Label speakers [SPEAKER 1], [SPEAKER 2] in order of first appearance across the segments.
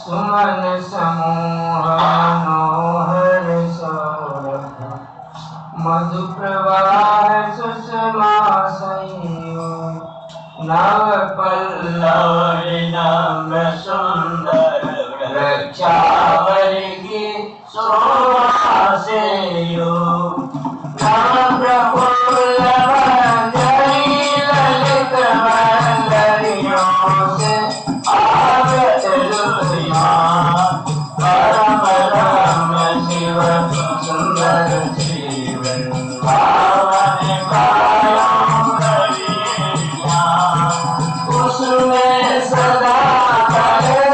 [SPEAKER 1] सुमन समूह मनोहर सौरभ मधु प्रवाह सुषमा संयो नव पल्लव नम्र सुंदर रक्षावल की शोभा से यो नव प्रफुल्ल मंजरी ललित मंजरियों से आगत लुधिया परम रम्य शिव सुंदर जीवन पावन कायों करिया उसमें सदा करे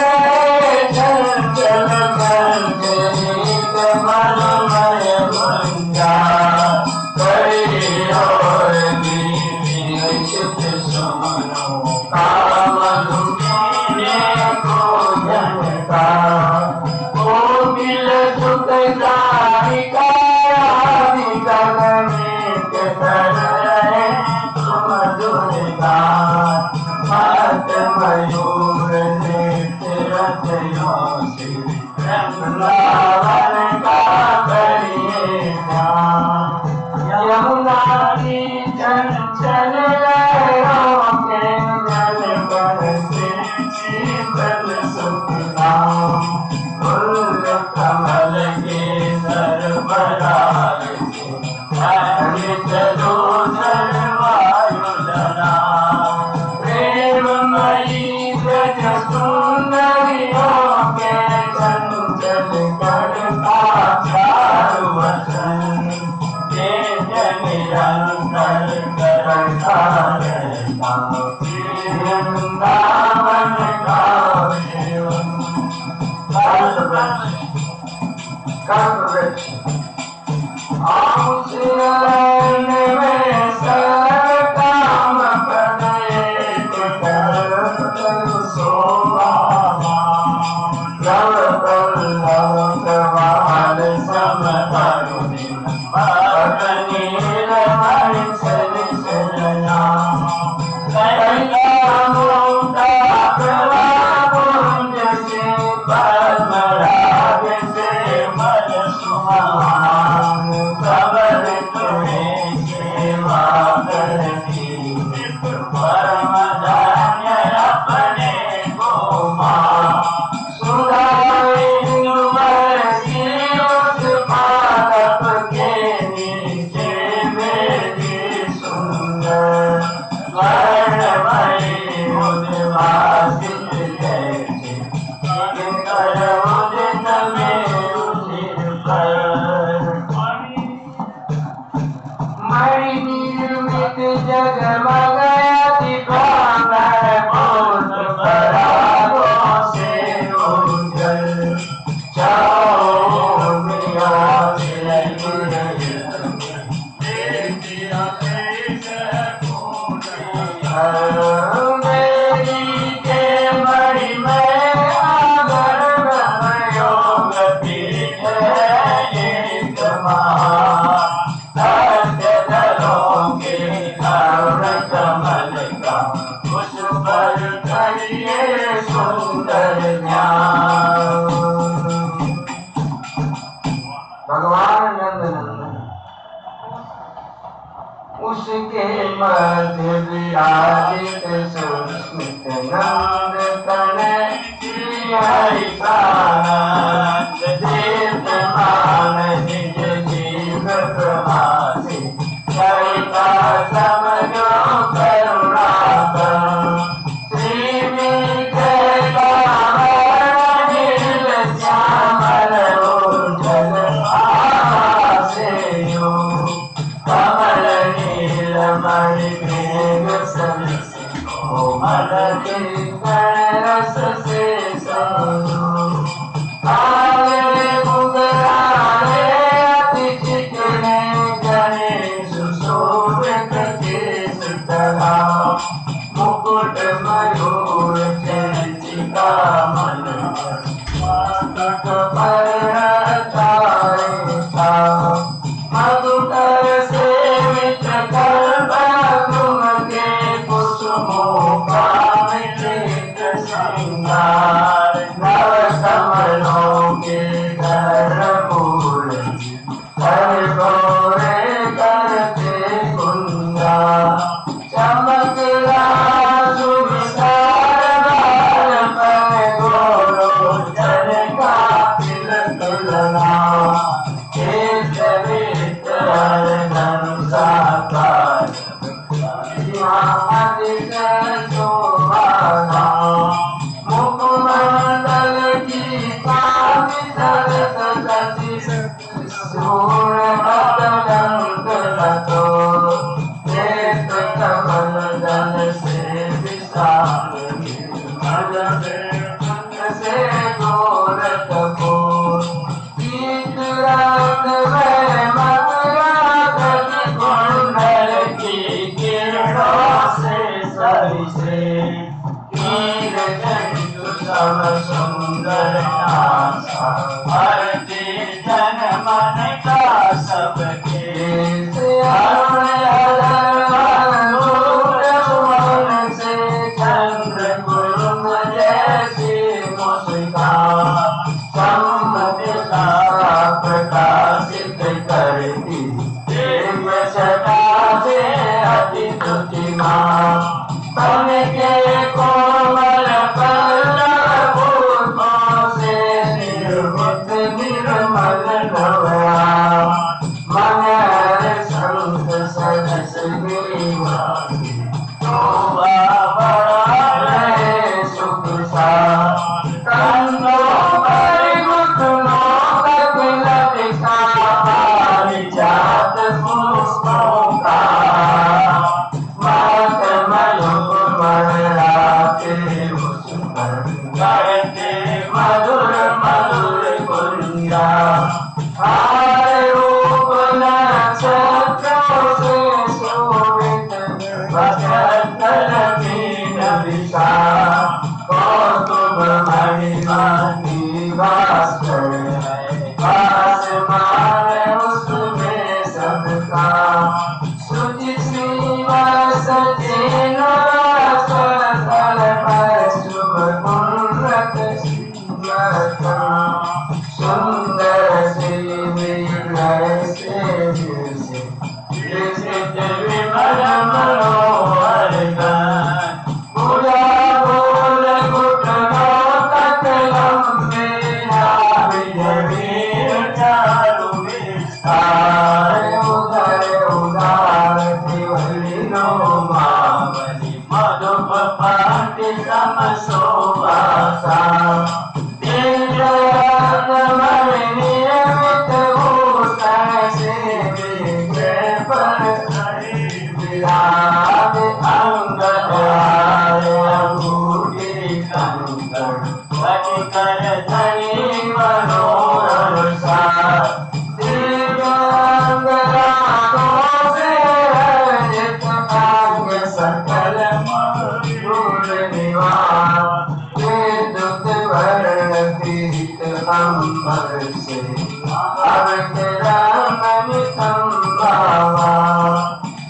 [SPEAKER 1] चंचल कंचलित मनमय गुंजा करी और चित सुमनो काम दुखने को जनता ओ मिल सुख कारिका मयूर रंगलावन का करिएगा यमुना की चंचल लहरों के जल पर से शीतल सुखदाम फूल कमल के सरबराह अमृत दूषण वायुधरा प्रेममयी ब्रज सुंदरियों के चंचल करता चारु वचन तेज निरंतर करता रहता वृंदावन का जीवन कल्पवृक्ष आउसीन में सरकाम पड़े कर सोवा लव पल्लव प्रवाल समतरुणी पकनीर हंसल चलना कैला मुक्ता प्रवाकुंज से पद्मराग से मन सुहान खबर तुम्हें सेवा करती परम धान्य अपने को मां सुधाई बरसी उस पादप के नीचे मेरी सुंदर वर्णमयी उद्भासित जैसे कर उदित में उदित पर मणि निर्मित जगमगयति प्रांगण पूर्ण परागों से उज्जवल चाओ मेरी के मणि में आगर योग पीठ एक महादलों के कमल का उस पर करिए सुंदर ध्यान भगवान नंदनंदन उसके मध्य विराजित सुस्मित नंद तनय श्री हरि प्राणंद दीप्तमान निज जीव प्रभासी सरिता समझो करुणाकर श्री नील श्यामल उज्जवल आसेयो कमल नील मणि मेघ सलिस कोमल कीर्तन रस से सरो आगे मुगराने अति चिकने गणेश सुशोभित केश तला मुकुट मयूर चंद्रिका मन मातक पर तारे था मधुकर सेवित कल्प तुम के कुसुमों का मिलित श्रृंगार नव अतिशय शोभा मुखमंडल की कांति सरस्वती सूर्यमतरंग लतो श्वेत कमल दल से विशाल निर्मल से गोर कपूर गीत रात में मथुरा गति कुंडल की किरणों से सभी से नीर जंतु सब सुंदर नासा हरते जन मन का सबके अरुण से चंद्र कुरुम जैसी मुस्का सम्मतिता प्रकाशित करती दिव्य छटा से अति तुतिमा तन के कोमल पल्लवों से निर्मित निर्मल नवया मन संत सदस गिरिवासी शोभा बढ़ाए सुख सा कंधों पर घुटनों तक लटका पारिजात पुष्पों का करते मधुर मधुर कुंजा हाय रूप नक्षत्रों से शोभित वक्षस्थल कीन विशा कौतुक मणिमणि भास्कर आसमान उसमें सबका शुचि श्रीवास चिन्ह सुंदर से विनय से विमल मनोहर पूरा बोल घुटनों तक लंबे नाभिवीर चारु विस्तार उदर उदार त्रिवलिनो मावली मधुप पाटि सम शोभासा नियमित भूषण से विराज अंगद अंगूठी कंकण कर धनी मनोरम सा दिव्यांग रागों से रचित काव्य सकल मूल निवास विद्युत वर्ण पीत अंबर से अवतरण संभावा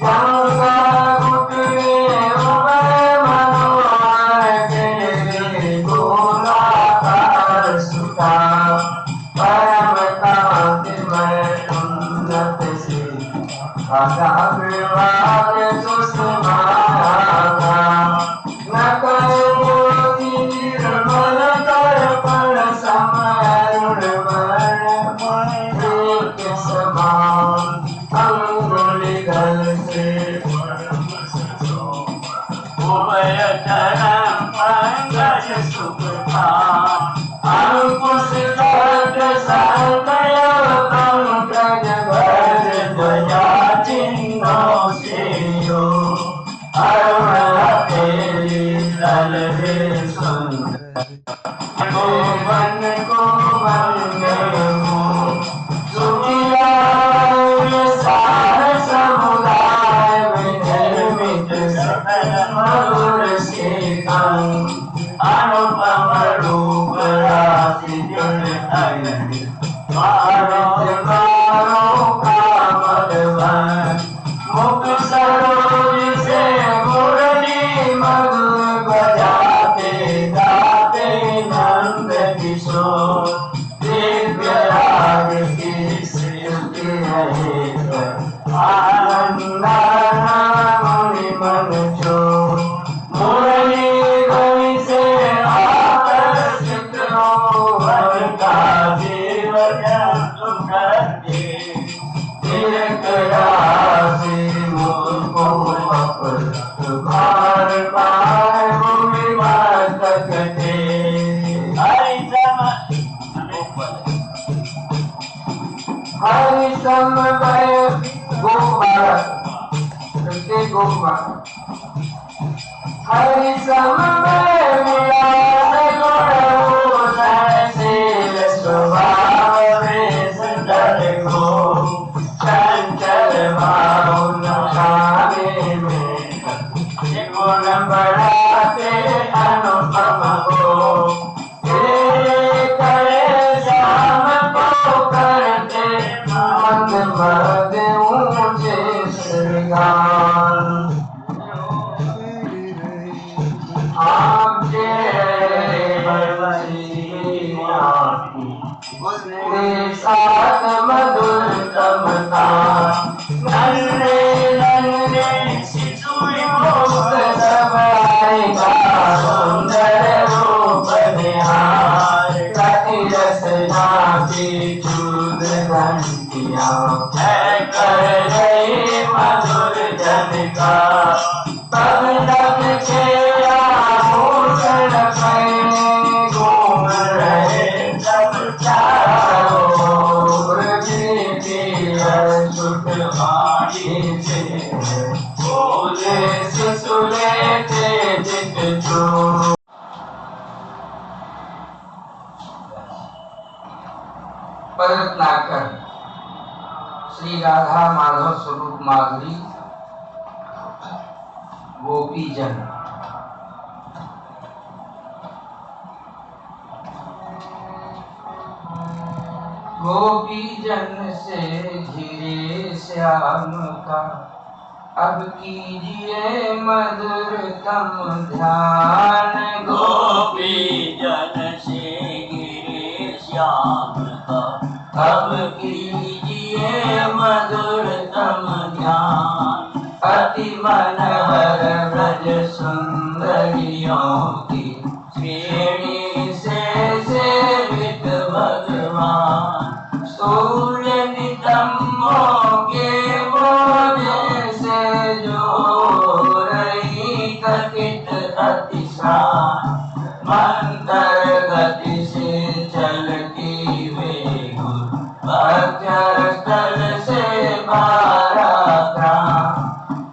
[SPEAKER 1] गंगा घुटने उभय मनोहर के गोलाकार सुता परम कांतिमय उन्नत से अगाग्रवाद सुषमागा नकर मोती निर्मल दर्पण समरुण वर्ण एक समान अंगुलिगल से उभय चरण पंकज सुखा अंकुश तट संकय पंकज भज ध्वजा चिन्हों से हो अरुण तेरी लल रे सुंदर गोवन सुखिया सार समुदाय विधर्मित सकल मधुर से अनुपम रूप राशि जन अग्नि मारो का मधुबन मुख सरोज से मुरली मधुर बजाते गाते नंद किशोर दिव्य राग की सृष्टि रहे आनंद मुनि मन जो मुरली गई से आकर्षित हो का जीवन करके तिरक राशि मुझको भार पाए भूमि मस्तक थे हरि समवय गोपाल हरि समवय मिलान गुण शील स्वभाव में सुंदर को चंचल भाव नशाने में गुण बढ़ाते अनुपम को करे श्याम को करते मंद मद ऊंचे श्रृंगार आपके साथ मधुरतमता नन्हे नन्हे शिशुई मुक्त सवाएगा सुंदर रूप निहार कति रसना की चूद घंटियां है कर रही मधुर जन का तब तक खेला भूषण पहने घूम रहे सब चारों पृथ्वी की अछूट वाणी से बोले शिशु लेते चित छू
[SPEAKER 2] पदरत्नाकर श्री राधा माधव स्वरूप माधुरी गोपीजन गोपीजन से घिरे श्याम का अब कीजिए मधुरतम ध्यान
[SPEAKER 1] गोपीजन से गिरे श्याम का अब कीजिए मधुरतम ध्यान अति मनहर ब्रज सुंदरियों की श्रेणी से सेवित भगवान सूर्य नितंबों के बोझे से जो रही कथित अतिशान मंत्र गति से चलती वे अक्षर स्थल से पाराग्राम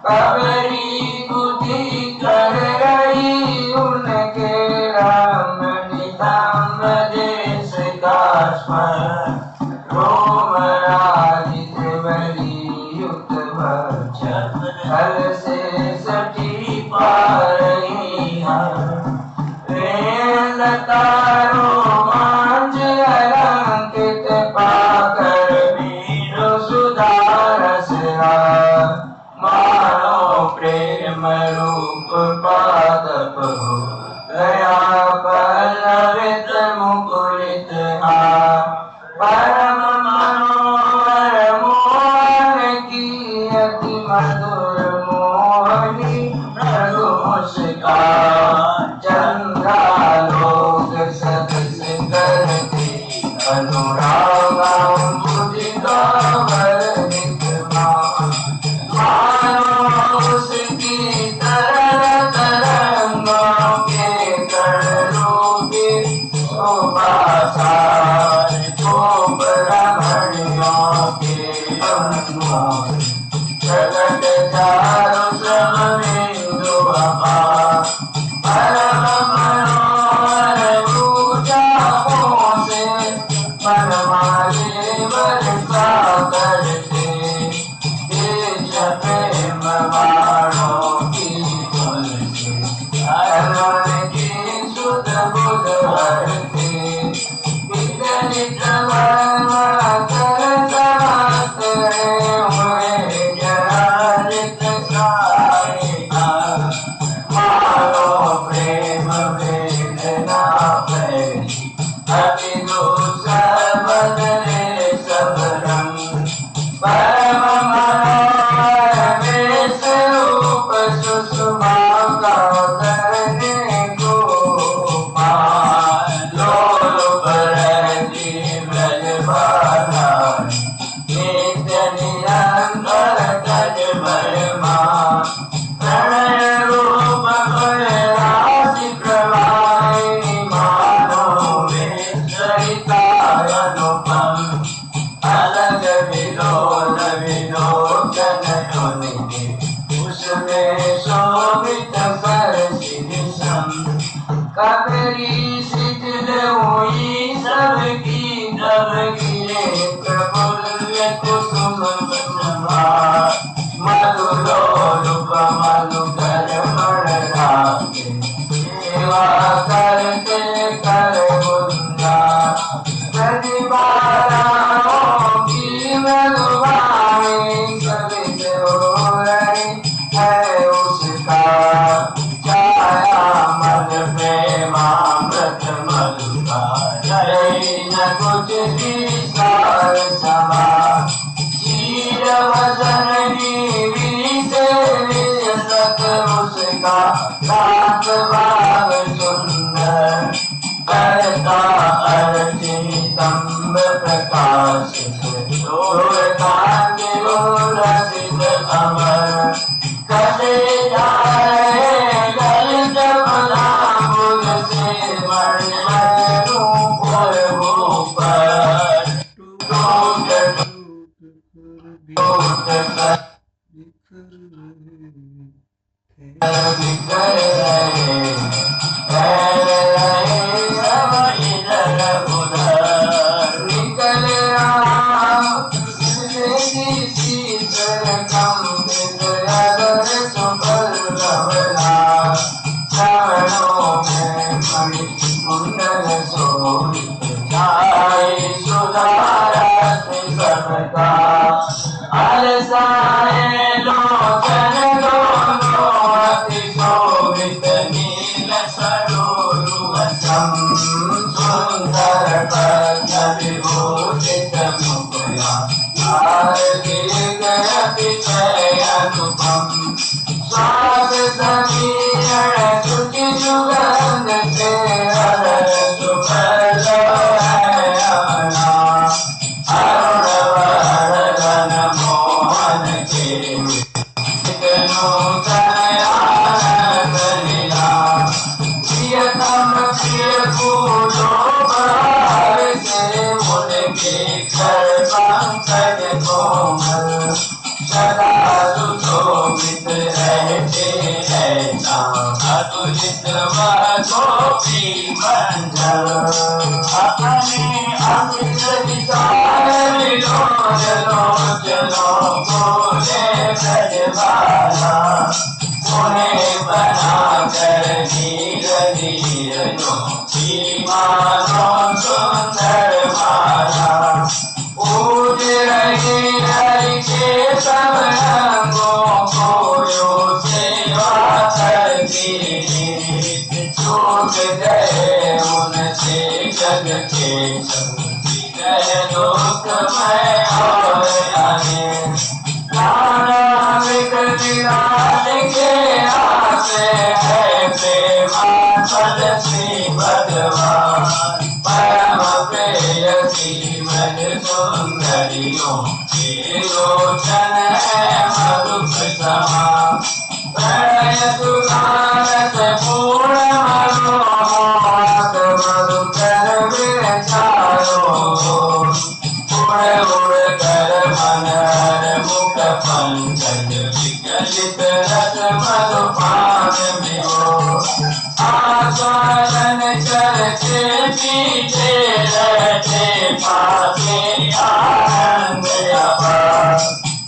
[SPEAKER 1] कबरी बुद्धि कर रही उनके राम नितंब देश का स्मरण रोम राजित बलि युक्त छल से सटी पा रही रेल तारो मांझ अलंकित पाकर वीर सुधारस मानो प्रेम रूप पादप हो गया पल्लवित मुकुलित परम मनोहर मोहन की अति मधुर मोहनी मृदु मुस्कान चंद्रालोक सदस्य करती अनुराग मुदित वर्णित उसकी तरह तरंगों के कणों की शोभा सार को ब्रह्मणियों के अनुमान जगत चारु श्रवणेन्दु अपार परम मनोहर पूजाओं से मनमाले वर्षा करते देश प्रेम वाणों की तुलसी अरुण की सुध बुध हरते विगलित वर्म कर समात हुए जरारित सारे मानो प्रेम वेदना फैली अति दूसर बदले सब रंग परम मनोहर वेश रूप सुषमा का करने को पार अपनी शिथिल हुई सबकी तब गिरे प्रफुल्ल कुसुम कुसुमार मधुलोलुप मधुकर मणरागे सेवा करते कर गुंजा प्रतिभाराओं की मधुबानी सवित हो रही है उसका छाया मद प्रेमामृत मधुका रही न कुछ भी सार समा शीर वसन नीवी से विसत उसका रात भाग सुंदर करता अर्ची स्तंभ प्रकाशित रसित अमर कसे जा रहे ललित पदाम्बुज से मणिमय रूप ऊपर टूट टूट बिखर रहे फैल रहे सब इधर उधर निकल रहा शीतल कंपित अगर सुफल रवला श्रवणों में मणि कुंडल शोभित जाए सुधारा से सबका अलसाए लोचन दोनों अति शोभित नील सरोरुवसम सुंदर पद्म विभूषित मुकुला अनुपम स्वाद समीरण शुचि सुगंध से हर सुफल है अमला अरुण वर्धन मोहन के नूतन आनंद लीला प्रियतम प्रिय फूलों बहार से उनके कर पंकज कोमल सदा सुशोभित रहते ऐसा अतुलित वह गोपी मंडल अपने अमृत विचार लोचनो बोले ब्रजबाला उन्हें बना कर नीर नीर मानो सुंदर माला पूज रहे हरि के सब रंगों को यो सेवा करके छूट गए उनसे जग के विजय दुखमय और आने नाना विराट के आसे है प्रेमास्पद श्री भगवान परम प्रेयसी मद सुंदरियों के लोचन है मधुप समा प्रणय सुधारस पूर्ण मनोहर मधुकर विचारो उड़ उड़ कर मन हर मुख पंकज विकलित रस मधुपान में हो आस्वादन करते पीछे रहते पाते आनंद अपार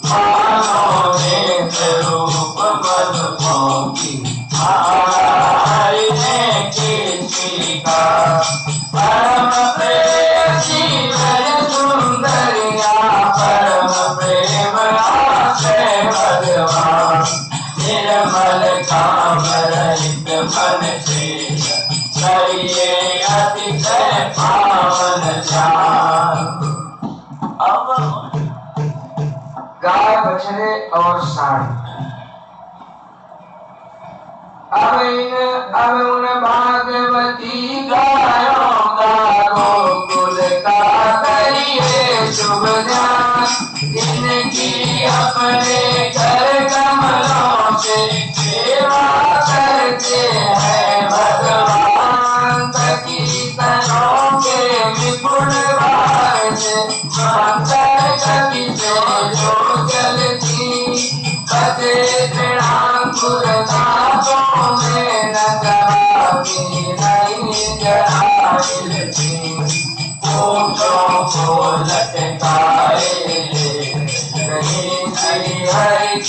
[SPEAKER 1] मानो नेत्र रूप मधुपों की हरि ने की का परम प्रेयसी ब्रज सुंदरिया परम प्रेम आश्रय भगवान निर्मल काम रहित मन से करिए अतिशय पावन जान। अब गाय बछड़े और साड़ी अब उन भागवती गायों का गोकुल का करिए शुभ ध्यान इनकी अपने घर कमलों से सेवा करते हैं भगवान कीर्तनों के विपुल भार से कवि से जो जलती बजे तृणांकुर दासों में न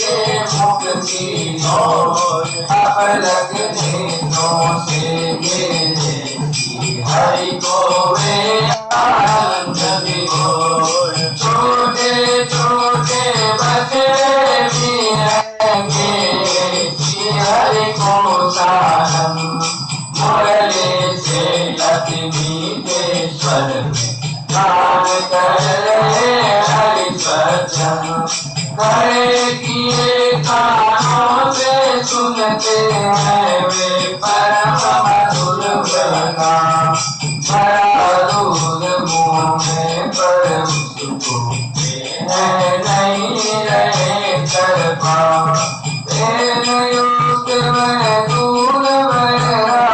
[SPEAKER 1] के मुक्ति हो, अब लगने तो से मेरे हरि को वे आनंद भी हो। छोटे छोटे बच्चे भी रहेंगे श्री हरि को सानम, मुरली से अति मीठे स्वर में गान कर रहे हरि सज्जन। खड़े किए कानों से सुनते हैं वे परम मधुर गाना, भरा दूध मुँह में पर उसको नहीं रहे कर पा। प्रेम युक्त में दूर बहरा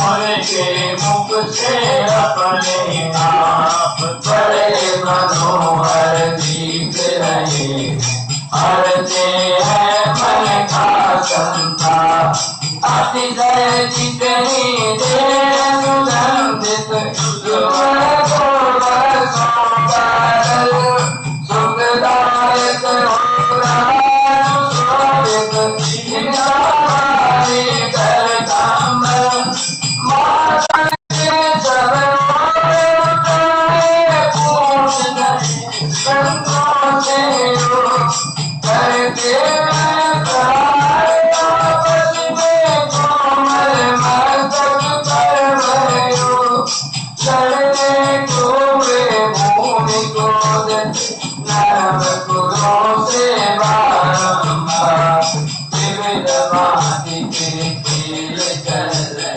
[SPEAKER 1] उनके मुख से अपने आप बड़े मनोहर दिख रहे, हरते हैं मन का संता। अतिशय जितनी देर सुगंधित सुखदायक हो रहा सुशोभित हमारे घर का मन। माता के चरणों संतों से करके आपस में कोमल मस्तक पर भयो, चढ़ने को वे भूमि को नरम कुलों से बारंबार विविध भांति के खेल कर रहे,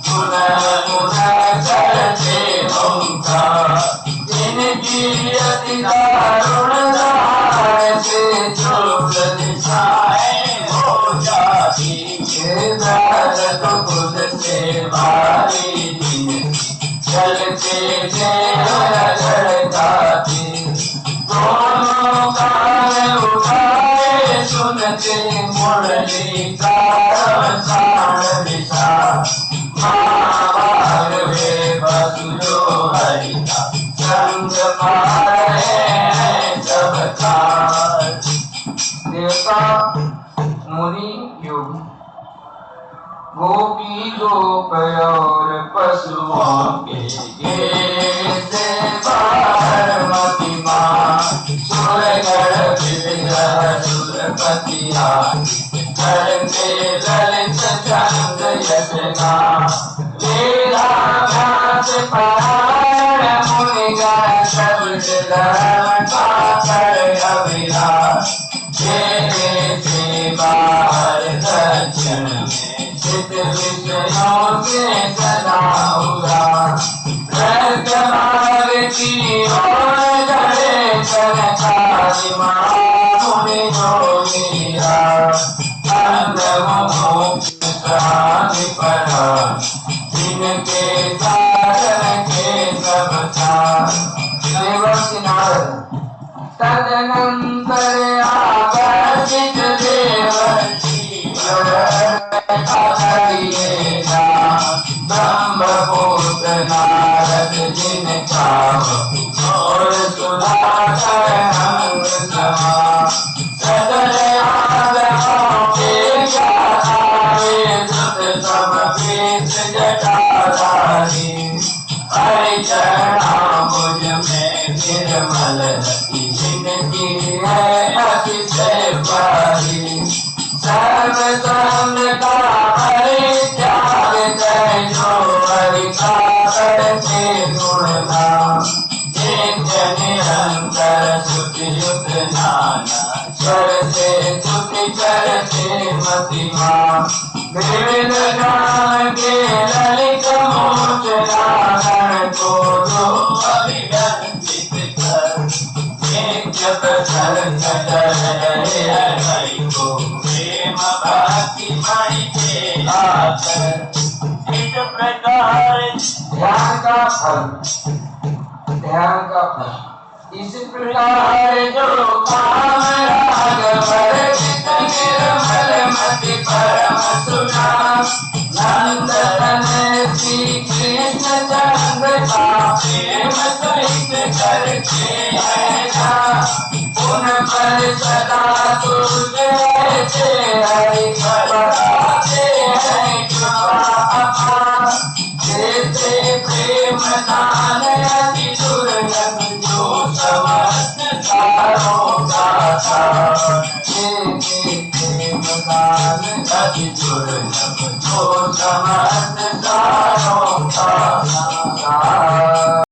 [SPEAKER 1] पुनः पुनः करते ओंकार। जिनकी अति दारुण धार से चोट दिशाएं हो जाती, भारत खुद से भारी दिन चलते थे लड़काती। दोनों कान उठाए सुनते मुरली का रसायन दिशा, महाभाग वे बसुलो हरि का संग पा रहे हैं सब काल। देवता मुनि योग गोपी गोप और पशुओं के से पार्वती माँ, सुरगण विग्रह सुरपति करते ललित चंद यशना। वेदाभ्यास पारायण मुनिगण शब्द धर्म का कर अभिलाष, तेरे से बाहर दक्षिण में चित विषयों से सदा उदास। मार्ग की ओर गए चरकारी मुनि जोगिया, अंधमुख प्राणि परा जिनके साधन के सब चार। तदनंतर आकर्षित देवर्षि ब्रह्मपुत्र नारद जिनका और सुधाकर अंग समा, सदर आगमों के जातारे सुत समवेत जटाधारी। हरि चरणाम्बुज में निर्मल रति जिनकी है अतिशय प्यारी। सर्व संग का परित्याग जय जो हरि का करते गुणगान। नित्य निरंतर सुखयुक्त नाना स्वर से स्तुति करते मतिमान। विविध ज्ञान के ललित मोचनागण को जो अभिव्यंजित कर, नित्य प्रसन्न रहे हरि को प्रेम भक्ति मणि के आकर। इस प्रकार ध्यान का फल, इस प्रकार जो काम राग वर्जित निर्मल मति परम सुना, नंदन श्री कृष्ण चंद्र का प्रेम सहित करके है उन पर सदा तुझे हरि बरसाते हैं कृपा अपार। देते प्रेम दान अति दुर्लभ जो समस्त सारों का सार। देते प्रेम दान अति दुर्लभ जो समस्त